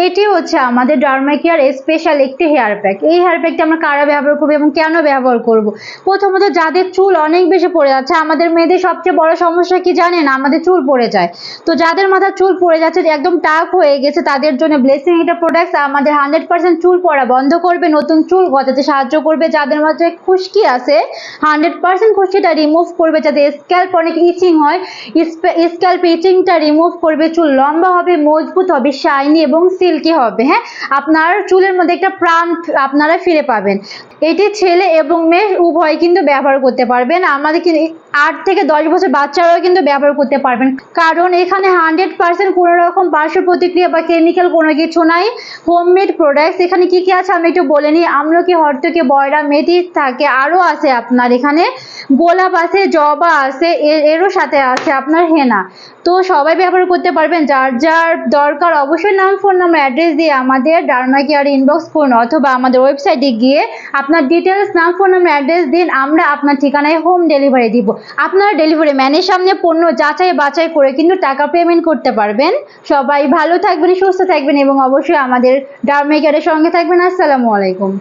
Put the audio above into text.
এটি হচ্ছে আমাদের ডার্মাকেয়ার স্পেশাল একটি হেয়ার প্যাক। এই হেয়ার প্যাকটি আমরা কারা ব্যবহার করবো এবং কেন ব্যবহার করব? প্রথমত যাদের চুল অনেক বেশি পড়ে যাচ্ছে, আমাদের মেয়েদের সবচেয়ে বড় সমস্যা কি জানেন? আমাদের চুল পড়ে যায়। তো যাদের মাথার চুল পড়ে যাচ্ছে, একদম টাক হয়ে গেছে, তাদের জন্য ব্লেসিং এটা প্রোডাক্টস আমাদের 100% চুল পড়া বন্ধ করবে, নতুন চুল গজাতে সাহায্য করবে। যাদের মাঝে খুশকি আছে 100% খুশকিটা রিমুভ করবে। যাদের স্ক্যাল্প অনেক ইচিং হয়, স্ক্যাল্প ইচিংটা রিমুভ করবে। চুল লম্বা হবে, মজবুত হবে, শাইনি এবং সিল্কি হবে। হ্যাঁ, আপনার চুলের মধ্যে একটা প্রাণ আপনারা ফিরে পাবেন। এটি ছেলে এবং মেয়ে উভয় কিন্তু ব্যবহার করতে পারবেন। আমাদের কিন্তু 8 থেকে 10 বছর বাচ্চারাও কিন্তু ব্যবহার করতে পারবেন, কারণ এখানে 100% কোনো রকম পার্শ্ব প্রতিক্রিয়া বা কেমিক্যাল কোনো কিছু নাই। Homemade products. এখানে কি কি আছে আমি একটু বলে নিই। আমলকি, হরতকি, বয়রা, মেথি থাকে, আরও আছে আপনার এখানে গোলাপ আছে, জবা আছে, এরও সাথে আছে আপনার হেনা। তো সবাই ব্যবহার করতে পারবেন। যার যার দরকার অবশ্যই নাম, ফোন নাম্বার, অ্যাড্রেস দিয়ে আমাদের ডার্মাকেয়ারে ইনবক্স করুন, অথবা আমাদের ওয়েবসাইটে গিয়ে আপনার ডিটেলস, নাম, ফোন নাম্বার, অ্যাড্রেস দিন। আমরা আপনার ঠিকানায় হোম ডেলিভারি দিব। আপনারা ডেলিভারি ম্যানের সামনে পণ্য যাচাই বাছাই করে কিন্তু টাকা পেমেন্ট করতে পারবেন। সবাই ভালো থাকবেন, সুস্থ থাকবেন এবং অবশ্যই আমাদের ডার্মাকেয়ারের সঙ্গে থাকবেন। আসসালামু আলাইকুম।